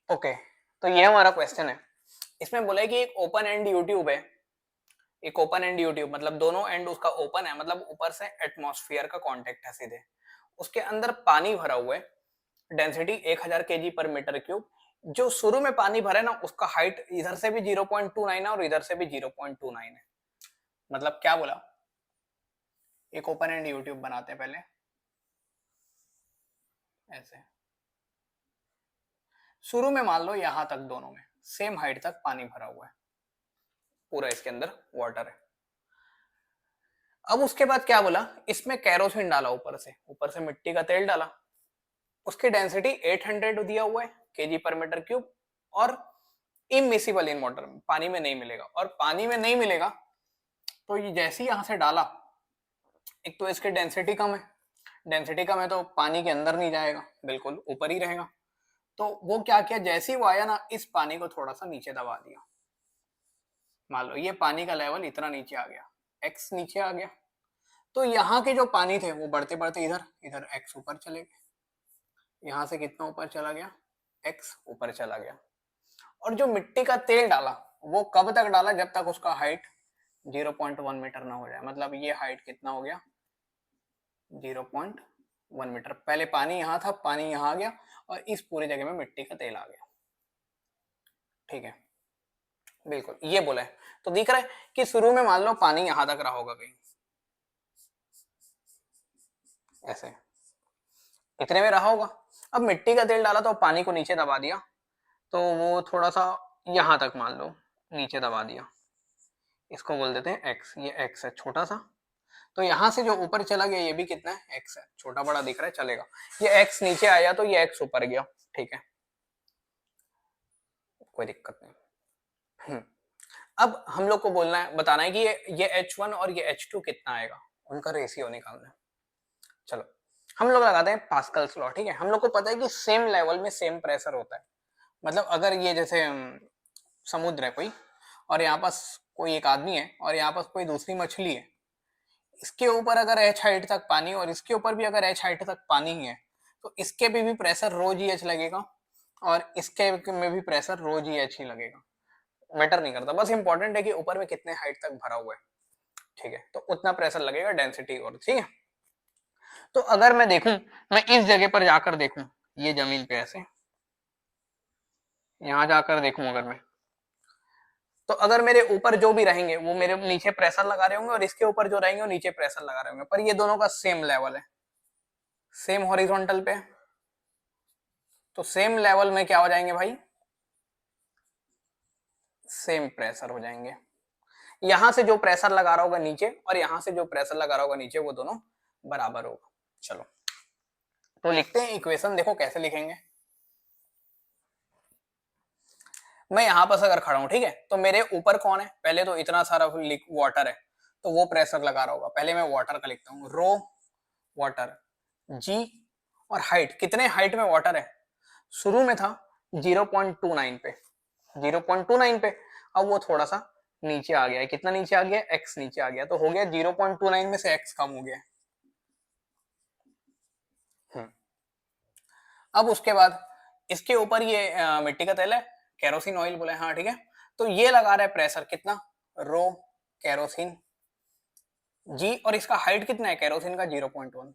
Okay, तो ये हमारा क्वेश्चन है। इसमें बोला है कि एक ओपन एंड यूट्यूब है, एक ओपन एंड यूट्यूब मतलब दोनों एंड उसका ओपन है, मतलब ऊपर से एटमॉस्फेयर का कांटेक्ट है सीधे, उसके अंदर पानी भरा हुआ है, डेंसिटी 1000 केजी पर मीटर क्यूब। जो शुरू में पानी भरा है ना, उसका हाइट इधर से भी 0.29 है और इधर से भी 0.29 है। मतलब क्या बोला, एक ओपन एंड यूट्यूब बनाते हैं पहले ऐसे, शुरू में मान लो यहां तक दोनों में सेम हाइट तक पानी भरा हुआ है, पूरा इसके अंदर वाटर है। अब उसके बाद क्या बोला, इसमें कैरोसिन डाला, ऊपर से मिट्टी का तेल डाला, उसकी डेंसिटी 800 दिया हुआ है केजी पर मीटर क्यूब, और इमिसिबल इन वाटर, पानी में नहीं मिलेगा। और पानी में नहीं मिलेगा तो ये जैसे ही यहां से डाला, एक तो इसकी डेंसिटी कम है, डेंसिटी कम है तो पानी के अंदर नहीं जाएगा, बिल्कुल ऊपर ही रहेगा। तो वो क्या किया, जैसे ही वो आया ना, इस पानी को थोड़ा सा नीचे दबा दिया। मान लो ये पानी का लेवल इतना नीचे आ गया, एक्स नीचे आ गया, तो यहाँ के जो पानी थे वो बढ़ते बढ़ते इधर इधर एक्स ऊपर चले गए। यहाँ से कितना ऊपर चला गया, एक्स ऊपर चला गया। और जो मिट्टी का तेल डाला, वो कब तक डाला, जब तक उसका हाइट 0.1 मीटर ना हो जाए। मतलब ये हाइट कितना हो गया, 0.1 मीटर। पहले पानी यहाँ था, पानी यहाँ आ गया, और इस पूरी जगह में मिट्टी का तेल आ गया। ठीक है, बिल्कुल ये बोला है। तो दिख रहा है कि शुरू में मान लो पानी यहां तक रहा होगा कहीं ऐसे, इतने में रहा होगा। अब मिट्टी का तेल डाला तो पानी को नीचे दबा दिया, तो वो थोड़ा सा यहां तक मान लो नीचे दबा दिया, इसको बोल देते हैं एक्स। ये एक्स है छोटा सा, तो यहां से जो ऊपर चला गया ये भी कितना है, एक्स है, छोटा बड़ा दिख रहा है चलेगा। ये एक्स नीचे आया तो ये एक्स ऊपर गया, ठीक है, कोई दिक्कत नहीं। अब हम लोग को बोलना है, बताना है कि ये H1 और ये H2 कितना आएगा, उनका रेशियो निकालना है। चलो हम लोग लगाते हैं पास्कल्स लॉ। ठीक है, हम लोग को पता है कि सेम लेवल में सेम प्रेशर होता है। मतलब अगर ये जैसे समुद्र है कोई, और यहाँ पास कोई एक आदमी है, और यहाँ पास कोई दूसरी मछली है, इसके ऊपर अगर एच हाइट तक पानी और इसके ऊपर भी अगर एच हाइट तक पानी ही है, तो इसके भी प्रेशर रो जी एच लगेगा, और इसके में भी प्रेशर रो जी एच ही लगेगा। मैटर नहीं करता, बस इंपॉर्टेंट है कि ऊपर में कितने हाइट तक भरा हुआ है। ठीक है, तो उतना प्रेशर लगेगा डेंसिटी और। ठीक है, तो अगर मैं देखूं, मैं इस जगह पर जाकर देखूं, ये जमीन पे ऐसे यहां जाकर देखूं अगर मैं, तो अगर मेरे ऊपर जो भी रहेंगे वो मेरे नीचे प्रेशर लगा रहे होंगे, और इसके ऊपर जो रहेंगे वो नीचे प्रेशर लगा रहे होंगे, पर ये दोनों का सेम लेवल है, सेम हॉरिजॉन्टल पे। तो सेम लेवल में क्या हो जाएंगे भाई, सेम प्रेशर हो जाएंगे। यहां से जो प्रेशर लगा रहा होगा नीचे, और यहां से जो प्रेशर लगा रहा होगा नीचे, वो दोनों बराबर होगा। चलो तो लिखते हैं इक्वेशन, देखो कैसे लिखेंगे। मैं यहां पर अगर खड़ा हूं, ठीक है, तो मेरे ऊपर कौन है, पहले तो इतना सारा वाटर है, तो वो प्रेशर लगा रहा होगा। पहले मैं वाटर का लिखता हूँ, रो वाटर, जी, और हाइट, कितने हाइट में वाटर है, शुरू में था 0.29 पे, 0.29 पे, अब वो थोड़ा सा नीचे आ गया है। कितना नीचे आ गया, एक्स नीचे आ गया, तो हो गया 0.29 में से एक्स कम हो गया। अब उसके बाद इसके ऊपर ये मिट्टी का तेल है, केरोसिन ऑयल बोले, हाँ ठीक है, तो ये लगा रहा है प्रेशर कितना, रो केरोसिन जी, और इसका हाइट कितना है केरोसिन का, 0.1।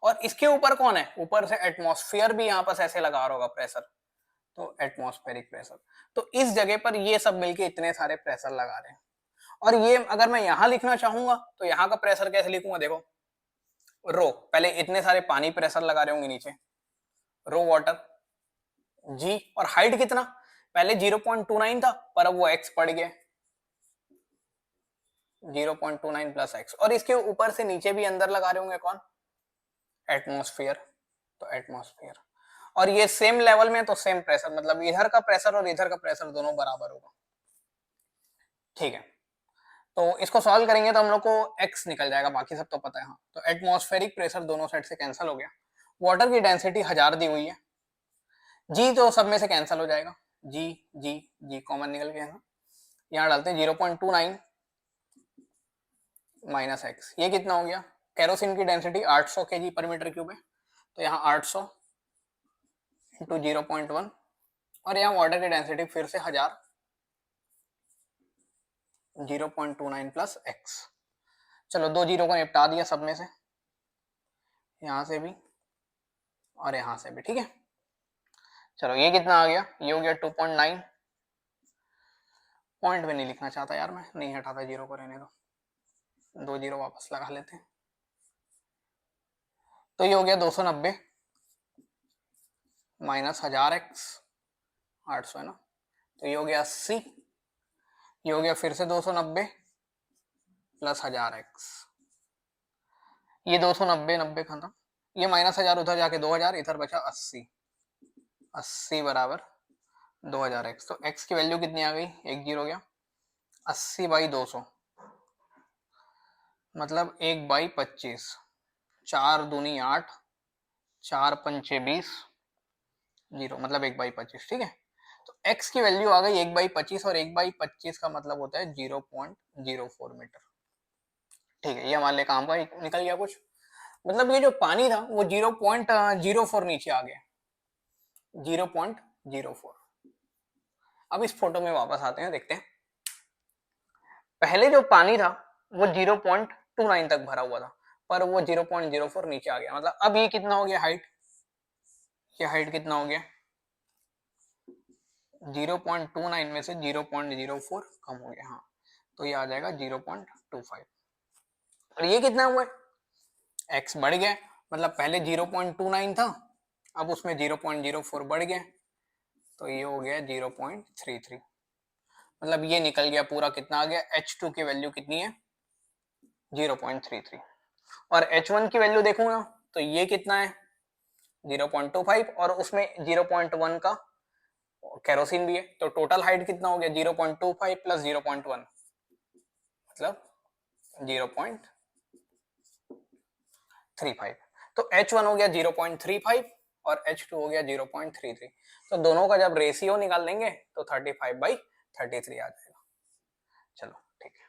और इसके ऊपर कौन है, ऊपर से एटमॉस्फेयर भी यहाँ पर ऐसे लगा रहा होगा प्रेशर, तो एटमॉस्फेरिक प्रेशर। तो इस जगह पर ये सब मिलके इतने सारे प्रेशर लगा रहे हैं। और ये अगर मैं यहां लिखना चाहूंगा तो यहाँ का प्रेशर कैसे लिखूंगा, देखो, रो, पहले इतने सारे पानी प्रेशर लगा रहे होंगे नीचे, रो वाटर, जी, और हाइट कितना, पहले 0.29 था, पर अब वो एक्स पड़ गया, 0.29 प्लस एक्स। और इसके ऊपर से नीचे भी अंदर लगा रहे होंगे कौन, एटमॉस्फेयर, तो एटमॉस्फेयर। और ये सेम लेवल में, तो सेम प्रेशर, मतलब इधर का प्रेशर और इधर का प्रेशर दोनों बराबर होगा। ठीक है, तो इसको सॉल्व करेंगे तो हम लोग को x निकल जाएगा, बाकी सब तो पता है। हाँ, तो एटमॉस्फेरिक प्रेशर दोनों साइड से कैंसिल हो गया, वाटर की डेंसिटी 1000 दी हुई है, जी तो सब में से कैंसिल हो जाएगा, जी जी जी कॉमन निकल गया ना, यहाँ डालते हैं 0.29 माइनस एक्स, ये कितना हो गया, केरोसिन की डेंसिटी 800 kg पर मीटर क्यूब है, तो यहाँ 800 इंटू 0.1, और यहाँ वाटर की डेंसिटी फिर से 1000, 0.29 प्लस एक्स। चलो 2 जीरो को निपटा दिया सब में से, यहाँ से भी और यहाँ से भी, ठीक है। चलो ये कितना आ गया, ये हो गया 2.9। पॉइंट में नहीं लिखना चाहता यार, मैं नहीं हटाता जीरो को, रहने दो, 2 जीरो वापस लगा लेते हैं। तो ये हो गया 290 माइनस 1000x, 800 है ना, तो ये हो गया 80। ये हो गया फिर से 290 प्लस 1000x, ये 290 90 खत्म, ये माइनस 1000 उधर जाके 2000, इधर बचा 80, 80 बराबर 2000x। तो x की वैल्यू कितनी आ गई, एक जीरो गया, 80 बाई 200 मतलब 1/25, 4 दूनी 8, 4 पंचे 20, जीरो मतलब 1/25, ठीक है। तो x की वैल्यू आ गई 1/25, और 1/25 का मतलब होता है 0.04 मीटर, ठीक है। ये हमारे लिए काम का निकल गया कुछ, मतलब ये जो पानी था वो 0.04 नीचे आ गया, 0.04। अब इस फोटो में वापस आते हैं, देखते हैं। पहले जो पानी था वो 0.29 तक भरा हुआ था, पर वो 0.04 नीचे आ गया, मतलब अब ये कितना हो गया हाइट, ये हाइट कितना हो गया, 0.29 में से 0.04 कम हो गया, हाँ, तो ये आ जाएगा 0.25। और ये कितना हुआ है, x बढ़ गया, मतलब पहले 0.29 था, अब उसमें 0.04 बढ़ गया, तो ये हो गया 0.33। मतलब ये निकल गया पूरा, कितना आ गया, H2 की वैल्यू कितनी है, 0.33। और H1 की वैल्यू देखूंगा तो ये कितना है, 0.25, और उसमें 0.1 का केरोसिन भी है, तो टोटल हाइट कितना हो गया, 0.25 प्लस 0.1 मतलब 0.35। तो H1 हो गया 0.35 और H2 हो गया 0.33। तो दोनों का जब रेशियो निकाल लेंगे तो 35/33 आ जाएगा। चलो ठीक है।